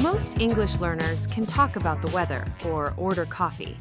Most English learners can talk about the weather or order coffee,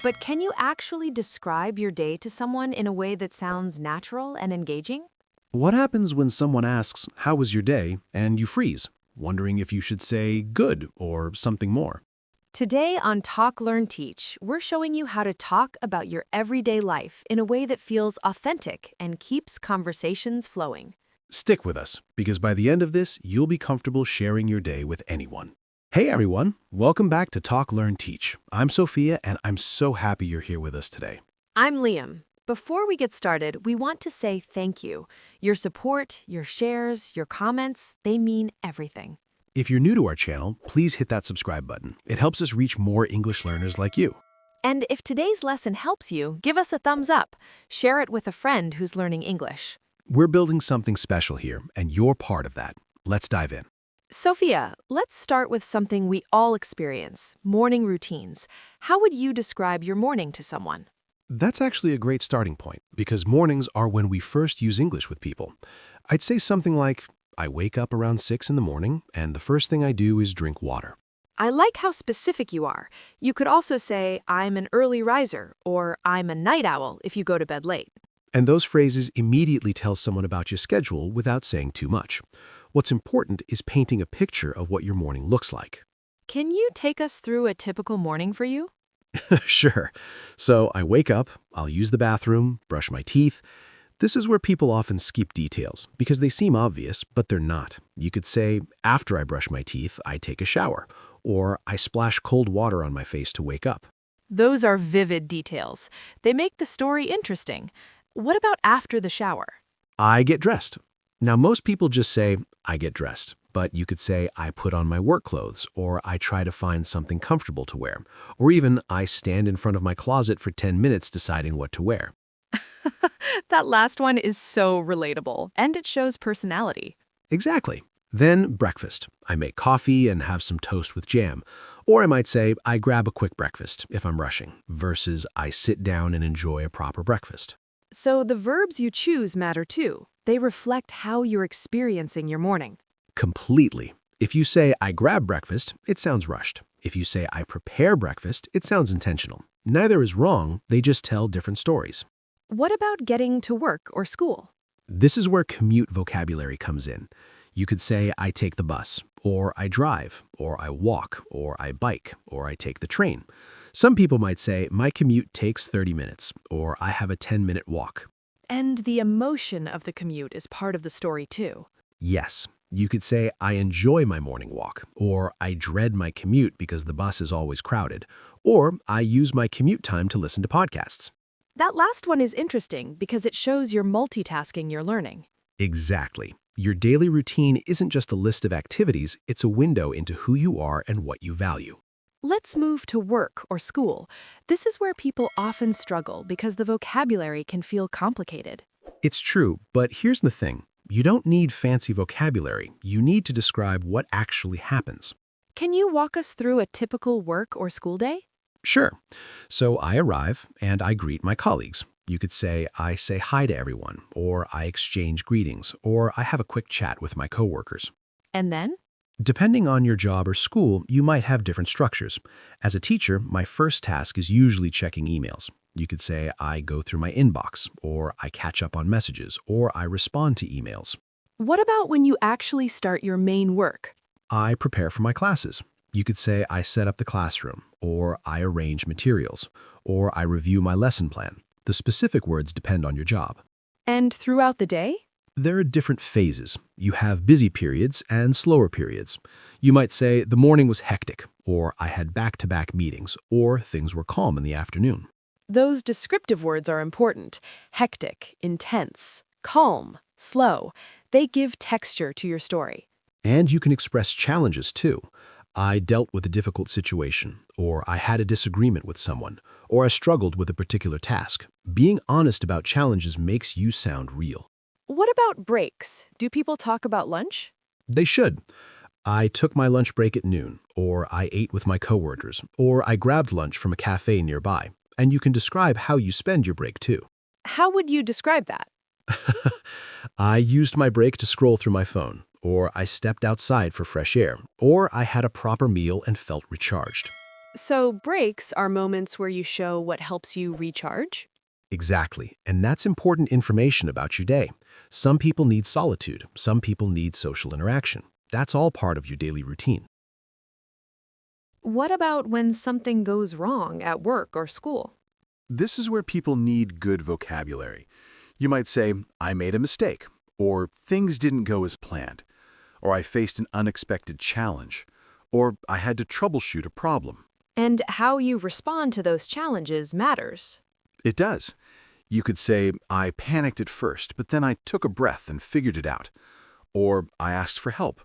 but can you actually describe your day to someone in a way that sounds natural and engaging? What happens when someone asks, "How was your day?" and you freeze, wondering if you should say good or something more? Today on Talk, Learn, Teach, we're showing you how to talk about your everyday life in a way that feels authentic and keeps conversations flowing. Stick with us, because by the end of this, you'll be comfortable sharing your day with anyone. Hey everyone, welcome back to Talk, Learn, Teach. I'm Sophia, and I'm so happy you're here with us today. I'm Liam. Before we get started, we want to say thank you. Your support, your shares, your comments, they mean everything. If you're new to our channel, please hit that subscribe button. It helps us reach more English learners like you. And if today's lesson helps you, give us a thumbs up. Share it with a friend who's learning English. We're building something special here, and you're part of that. Let's dive in. Sophia, let's start with something we all experience, morning routines. How would you describe your morning to someone? That's actually a great starting point, because mornings are when we first use English with people. I'd say something like, I wake up around 6 in the morning, and the first thing I do is drink water. I like how specific you are. You could also say, I'm an early riser, or I'm a night owl if you go to bed late. And those phrases immediately tell someone about your schedule without saying too much. What's important is painting a picture of what your morning looks like. Can you take us through a typical morning for you? Sure. So I wake up, I'll use the bathroom, brush my teeth. This is where people often skip details because they seem obvious, but they're not. You could say, after I brush my teeth, I take a shower, or I splash cold water on my face to wake up. Those are vivid details. They make the story interesting. What about after the shower? I get dressed. Now, most people just say, I get dressed, but you could say, I put on my work clothes, or I try to find something comfortable to wear, or even I stand in front of my closet for 10 minutes deciding what to wear. That last one is so relatable, and it shows personality. Exactly. Then breakfast. I make coffee and have some toast with jam. Or I might say, I grab a quick breakfast if I'm rushing, versus I sit down and enjoy a proper breakfast. So the verbs you choose matter too. They reflect how you're experiencing your morning. Completely. If you say, I grab breakfast, it sounds rushed. If you say, I prepare breakfast, it sounds intentional. Neither is wrong, they just tell different stories. What about getting to work or school? This is where commute vocabulary comes in. You could say, I take the bus, or I drive, or I walk, or I bike, or I take the train. Some people might say, my commute takes 30 minutes, or I have a 10-minute walk. And the emotion of the commute is part of the story too. Yes, you could say, I enjoy my morning walk, or I dread my commute because the bus is always crowded, or I use my commute time to listen to podcasts. That last one is interesting because it shows you're multitasking your learning. Exactly. Your daily routine isn't just a list of activities, it's a window into who you are and what you value. Let's move to work or school. This is where people often struggle because the vocabulary can feel complicated. It's true, but here's the thing. You don't need fancy vocabulary. You need to describe what actually happens. Can you walk us through a typical work or school day? Sure. So I arrive and I greet my colleagues. You could say, I say hi to everyone, or I exchange greetings, or I have a quick chat with my coworkers. And then? Depending on your job or school, you might have different structures. As a teacher, my first task is usually checking emails. You could say, I go through my inbox, or I catch up on messages, or I respond to emails. What about when you actually start your main work? I prepare for my classes. You could say, I set up the classroom, or I arrange materials, or I review my lesson plan. The specific words depend on your job. And throughout the day? There are different phases. You have busy periods and slower periods. You might say, the morning was hectic, or I had back-to-back meetings, or things were calm in the afternoon. Those descriptive words are important. Hectic, intense, calm, slow. They give texture to your story. And you can express challenges too. I dealt with a difficult situation, or I had a disagreement with someone, or I struggled with a particular task. Being honest about challenges makes you sound real. What about breaks? Do people talk about lunch? They should. I took my lunch break at noon, or I ate with my coworkers, or I grabbed lunch from a cafe nearby. And you can describe how you spend your break too. How would you describe that? I used my break to scroll through my phone, or I stepped outside for fresh air, or I had a proper meal and felt recharged. So, breaks are moments where you show what helps you recharge? Exactly, and that's important information about your day. Some people need solitude, some people need social interaction. That's all part of your daily routine. What about when something goes wrong at work or school? This is where people need good vocabulary. You might say, I made a mistake, or things didn't go as planned, or I faced an unexpected challenge, or I had to troubleshoot a problem. And how you respond to those challenges matters. It does. You could say, I panicked at first, but then I took a breath and figured it out. Or I asked for help.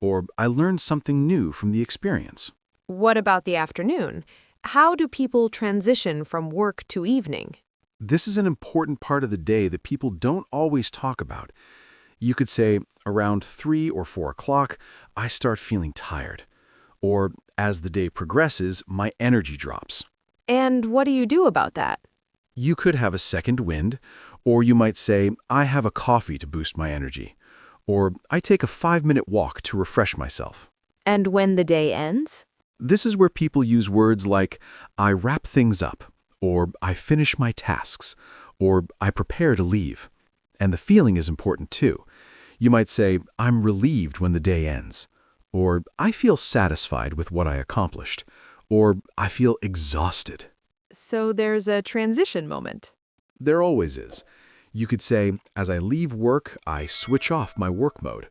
Or I learned something new from the experience. What about the afternoon? How do people transition from work to evening? This is an important part of the day that people don't always talk about. You could say, around 3 or 4 o'clock, I start feeling tired. Or, as the day progresses, my energy drops. And what do you do about that? You could have a second wind, or you might say, I have a coffee to boost my energy. Or, I take a 5-minute walk to refresh myself. And when the day ends? This is where people use words like, I wrap things up, or I finish my tasks, or I prepare to leave. And the feeling is important too. You might say, I'm relieved when the day ends, or I feel satisfied with what I accomplished, or I feel exhausted. So there's a transition moment. There always is. You could say, as I leave work, I switch off my work mode,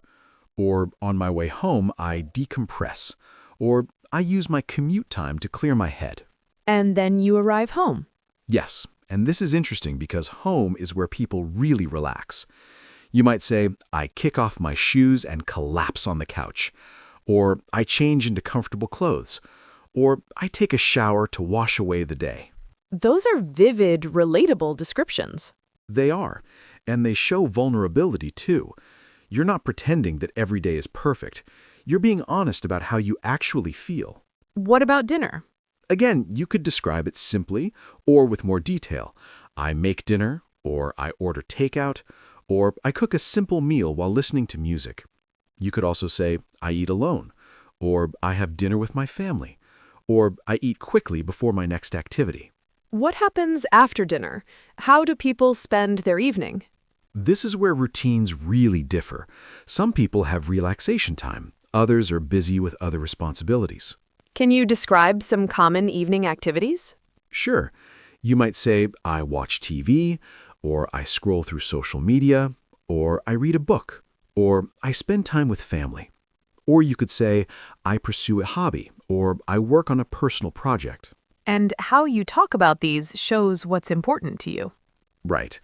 or on my way home, I decompress, or I use my commute time to clear my head. And then you arrive home. Yes, and this is interesting because home is where people really relax. You might say, I kick off my shoes and collapse on the couch, or I change into comfortable clothes, or I take a shower to wash away the day. Those are vivid, relatable descriptions. They are, and they show vulnerability too. You're not pretending that every day is perfect. You're being honest about how you actually feel. What about dinner? Again, you could describe it simply or with more detail. I make dinner, or I order takeout, or I cook a simple meal while listening to music. You could also say, I eat alone, or I have dinner with my family, or I eat quickly before my next activity. What happens after dinner? How do people spend their evening? This is where routines really differ. Some people have relaxation time. Others are busy with other responsibilities. Can you describe some common evening activities? Sure. You might say, I watch TV, or I scroll through social media, or I read a book, or I spend time with family. Or you could say, I pursue a hobby, or I work on a personal project. And how you talk about these shows what's important to you. Right.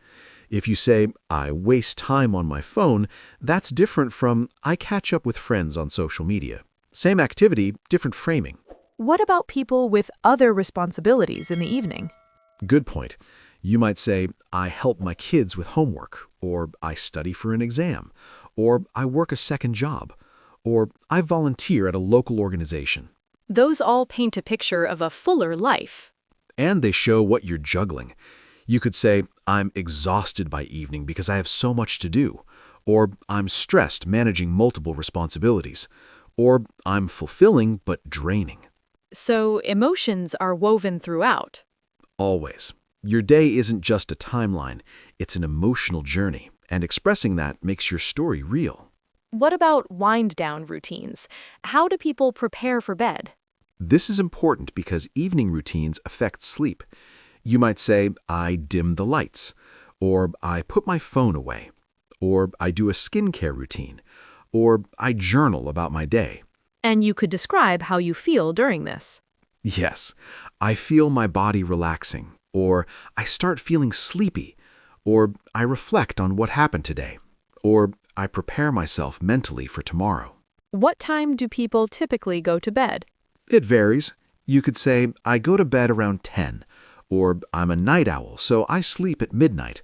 If you say, I waste time on my phone, that's different from, I catch up with friends on social media. Same activity, different framing. What about people with other responsibilities in the evening? Good point. You might say, I help my kids with homework, or I study for an exam, or I work a second job, or I volunteer at a local organization. Those all paint a picture of a fuller life. And they show what you're juggling. You could say, I'm exhausted by evening because I have so much to do, or I'm stressed managing multiple responsibilities, or I'm fulfilling but draining. So emotions are woven throughout. Always. Your day isn't just a timeline, it's an emotional journey, and expressing that makes your story real. What about wind-down routines? How do people prepare for bed? This is important because evening routines affect sleep. You might say, I dim the lights, or I put my phone away, or I do a skincare routine, or I journal about my day. And you could describe how you feel during this. Yes, I feel my body relaxing, or I start feeling sleepy, or I reflect on what happened today, or I prepare myself mentally for tomorrow. What time do people typically go to bed? It varies. You could say, I go to bed around 10, or I'm a night owl, so I sleep at midnight,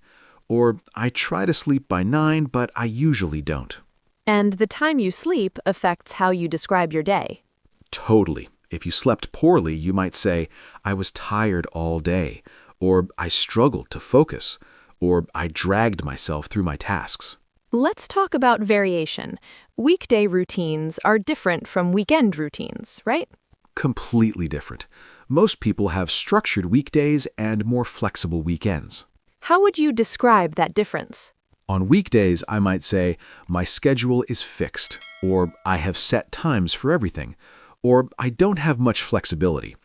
or I try to sleep by 9, but I usually don't. And the time you sleep affects how you describe your day. Totally. If you slept poorly, you might say, I was tired all day, or I struggled to focus, or I dragged myself through my tasks. Let's talk about variation. Weekday routines are different from weekend routines, right? Completely different. Most people have structured weekdays and more flexible weekends. How would you describe that difference? On weekdays, I might say, my schedule is fixed, or I have set times for everything, or I don't have much flexibility.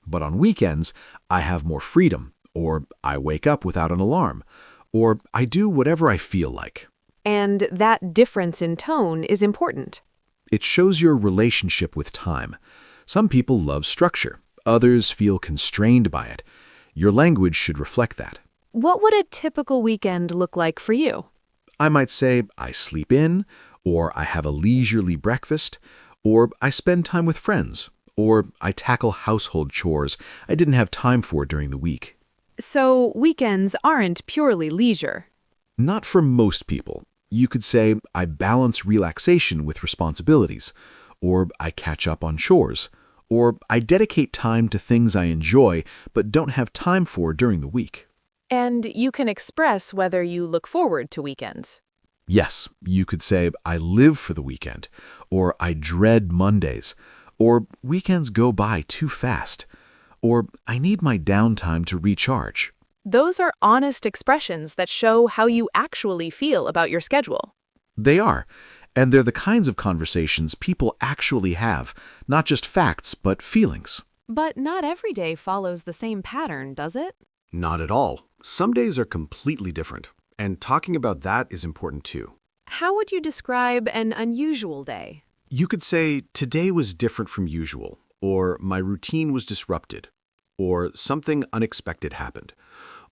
But on weekends, I have more freedom, or I wake up without an alarm, or I do whatever I feel like. And that difference in tone is important. It shows your relationship with time. Some people love structure, others feel constrained by it. Your language should reflect that. What would a typical weekend look like for you? I might say, I sleep in, or I have a leisurely breakfast, or I spend time with friends, or I tackle household chores I didn't have time for during the week. So, weekends aren't purely leisure. Not for most people. You could say, I balance relaxation with responsibilities, or I catch up on chores, or I dedicate time to things I enjoy but don't have time for during the week. And you can express whether you look forward to weekends. Yes, you could say, I live for the weekend, or I dread Mondays, or weekends go by too fast, or I need my downtime to recharge. Those are honest expressions that show how you actually feel about your schedule. They are, and they're the kinds of conversations people actually have, not just facts, but feelings. But not every day follows the same pattern, does it? Not at all. Some days are completely different, and talking about that is important too. How would you describe an unusual day? You could say, today was different from usual, or my routine was disrupted, or something unexpected happened,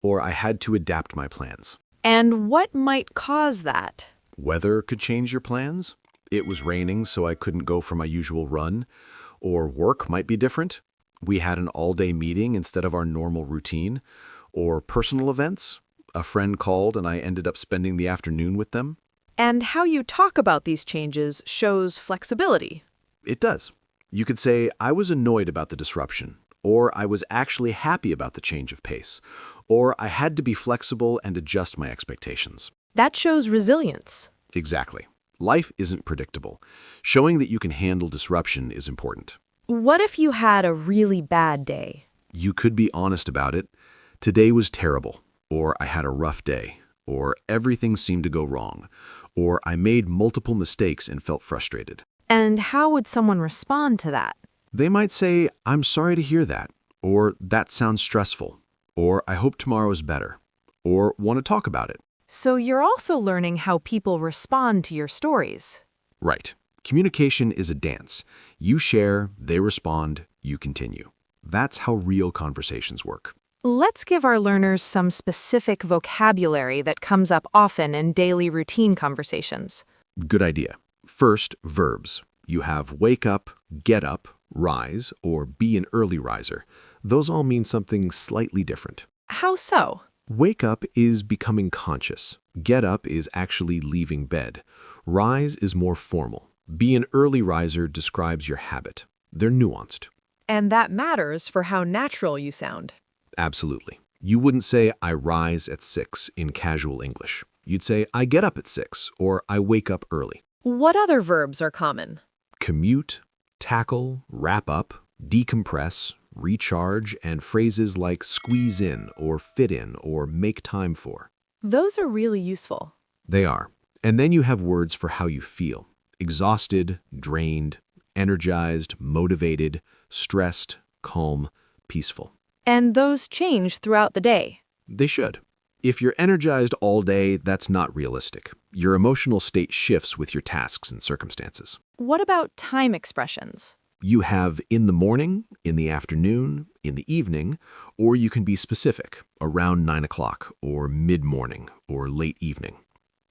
or I had to adapt my plans. And what might cause that? Weather could change your plans. It was raining, so I couldn't go for my usual run. Or work might be different. We had an all-day meeting instead of our normal routine. Or personal events. A friend called and I ended up spending the afternoon with them. And how you talk about these changes shows flexibility. It does. You could say, I was annoyed about the disruption, or I was actually happy about the change of pace, or I had to be flexible and adjust my expectations. That shows resilience. Exactly. Life isn't predictable. Showing that you can handle disruption is important. What if you had a really bad day? You could be honest about it. Today was terrible, or I had a rough day, or everything seemed to go wrong, or I made multiple mistakes and felt frustrated. And how would someone respond to that? They might say, I'm sorry to hear that, or that sounds stressful, or I hope tomorrow is better, or want to talk about it. So you're also learning how people respond to your stories. Right. Communication is a dance. You share, they respond, you continue. That's how real conversations work. Let's give our learners some specific vocabulary that comes up often in daily routine conversations. Good idea. First, verbs. You have wake up, get up, rise, or be an early riser. Those all mean something slightly different. How so? Wake up is becoming conscious. Get up is actually leaving bed. Rise is more formal. Be an early riser describes your habit. They're nuanced. And that matters for how natural you sound. Absolutely. You wouldn't say, I rise at 6 in casual English. You'd say, I get up at 6, or I wake up early. What other verbs are common? Commute, tackle, wrap up, decompress, recharge, and phrases like squeeze in, or fit in, or make time for. Those are really useful. They are. And then you have words for how you feel. Exhausted, drained, energized, motivated, stressed, calm, peaceful. And those change throughout the day. They should. If you're energized all day, that's not realistic. Your emotional state shifts with your tasks and circumstances. What about time expressions? You have in the morning, in the afternoon, in the evening, or you can be specific, around 9 o'clock, or mid-morning, or late evening.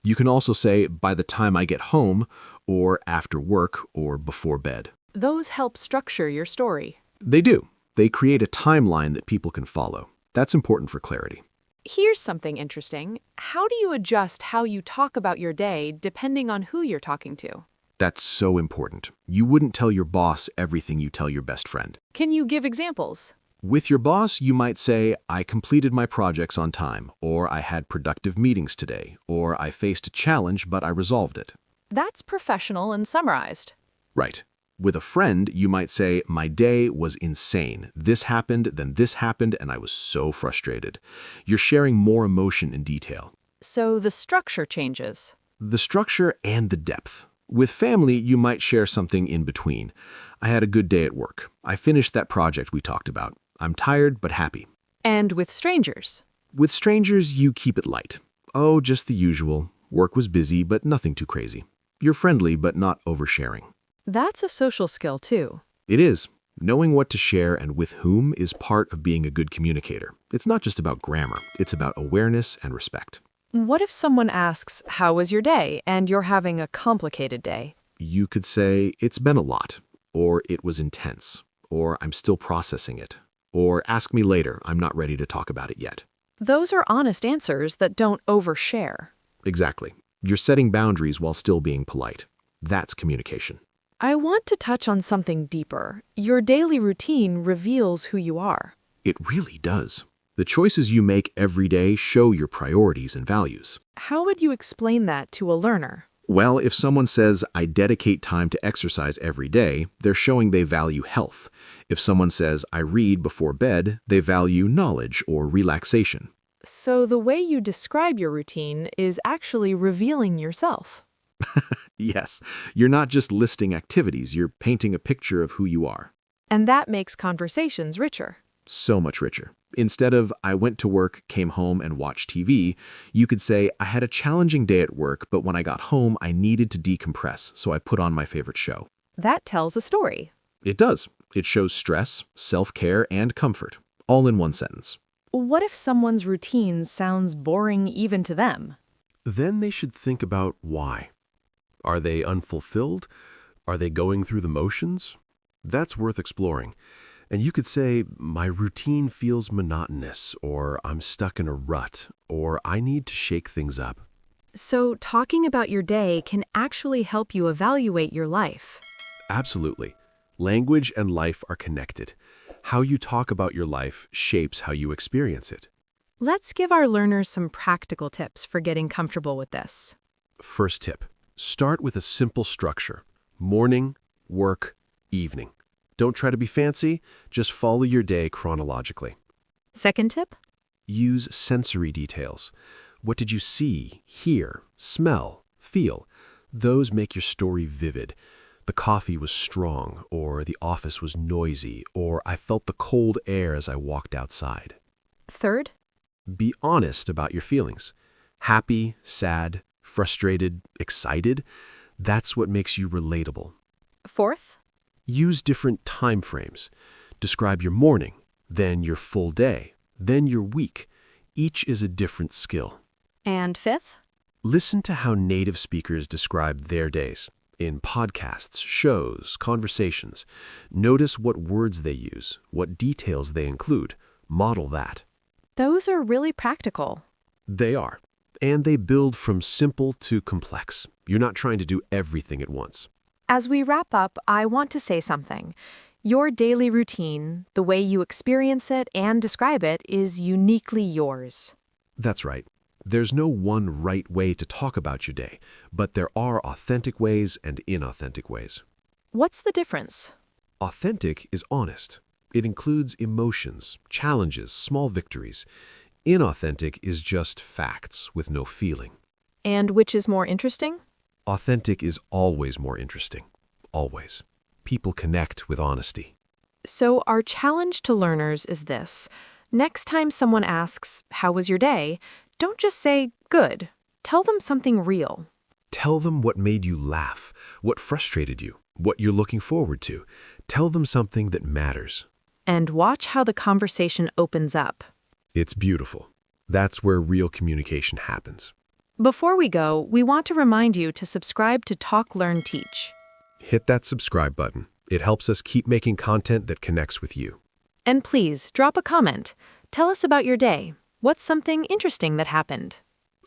You can also say, by the time I get home, or after work, or before bed. Those help structure your story. They do. They create a timeline that people can follow. That's important for clarity. Here's something interesting. How do you adjust how you talk about your day depending on who you're talking to? That's so important. You wouldn't tell your boss everything you tell your best friend. Can you give examples? With your boss, you might say, I completed my projects on time, or I had productive meetings today, or I faced a challenge but I resolved it. That's professional and summarized. Right. With a friend, you might say, my day was insane. This happened, then this happened, and I was so frustrated. You're sharing more emotion in detail. So the structure changes. The structure and the depth. With family, you might share something in between. I had a good day at work. I finished that project we talked about. I'm tired but happy. And with strangers. With strangers, you keep it light. Oh, just the usual. Work was busy, but nothing too crazy. You're friendly, but not oversharing. That's a social skill, too. It is. Knowing what to share and with whom is part of being a good communicator. It's not just about grammar. It's about awareness and respect. What if someone asks, how was your day, and you're having a complicated day? You could say, it's been a lot, or it was intense, or I'm still processing it, or ask me later, I'm not ready to talk about it yet. Those are honest answers that don't overshare. Exactly. You're setting boundaries while still being polite. That's communication. I want to touch on something deeper. Your daily routine reveals who you are. It really does. The choices you make every day show your priorities and values. How would you explain that to a learner? Well, if someone says, I dedicate time to exercise every day, they're showing they value health. If someone says, I read before bed, they value knowledge or relaxation. So the way you describe your routine is actually revealing yourself. Yes, you're not just listing activities, you're painting a picture of who you are. And that makes conversations richer. So much richer. Instead of, I went to work, came home, and watched TV, you could say, I had a challenging day at work, but when I got home, I needed to decompress, so I put on my favorite show. That tells a story. It does. It shows stress, self-care, and comfort, all in one sentence. What if someone's routine sounds boring even to them? Then they should think about why. Are they unfulfilled? Are they going through the motions? That's worth exploring. And you could say, my routine feels monotonous, or I'm stuck in a rut, or I need to shake things up. So, talking about your day can actually help you evaluate your life. Absolutely. Language and life are connected. How you talk about your life shapes how you experience it. Let's give our learners some practical tips for getting comfortable with this. First tip, start with a simple structure. Morning, work, evening. Don't try to be fancy, just follow your day chronologically. Second tip? Use sensory details. What did you see, hear, smell, feel? Those make your story vivid. The coffee was strong, or the office was noisy, or I felt the cold air as I walked outside. Third? Be honest about your feelings. Happy, sad, frustrated, excited. That's what makes you relatable. Fourth? Use different time frames. Describe your morning, then your full day, then your week. Each is a different skill. And fifth? Listen to how native speakers describe their days. In podcasts, shows, conversations. Notice what words they use, what details they include. Model that. Those are really practical. They are. And they build from simple to complex. You're not trying to do everything at once. As we wrap up, I want to say something. Your daily routine, the way you experience it and describe it, is uniquely yours. That's right. There's no one right way to talk about your day, but there are authentic ways and inauthentic ways. What's the difference? Authentic is honest. It includes emotions, challenges, small victories. Inauthentic is just facts with no feeling. And which is more interesting? Authentic is always more interesting. Always. People connect with honesty. So our challenge to learners is this. Next time someone asks, how was your day? Don't just say, good. Tell them something real. Tell them what made you laugh, what frustrated you, what you're looking forward to. Tell them something that matters. And watch how the conversation opens up. It's beautiful. That's where real communication happens. Before we go, we want to remind you to subscribe to Talk, Learn, Teach. Hit that subscribe button. It helps us keep making content that connects with you. And please, drop a comment. Tell us about your day. What's something interesting that happened?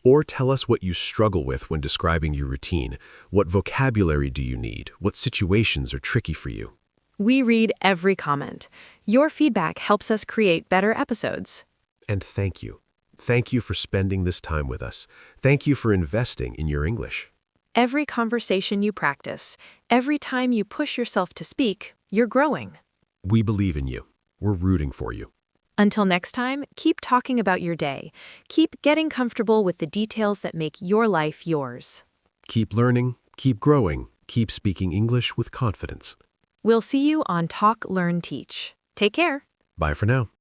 Or tell us what you struggle with when describing your routine. What vocabulary do you need? What situations are tricky for you? We read every comment. Your feedback helps us create better episodes. And thank you. Thank you for spending this time with us. Thank you for investing in your English. Every conversation you practice, every time you push yourself to speak, you're growing. We believe in you. We're rooting for you. Until next time, keep talking about your day. Keep getting comfortable with the details that make your life yours. Keep learning, keep growing, keep speaking English with confidence. We'll see you on Talk, Learn, Teach. Take care. Bye for now.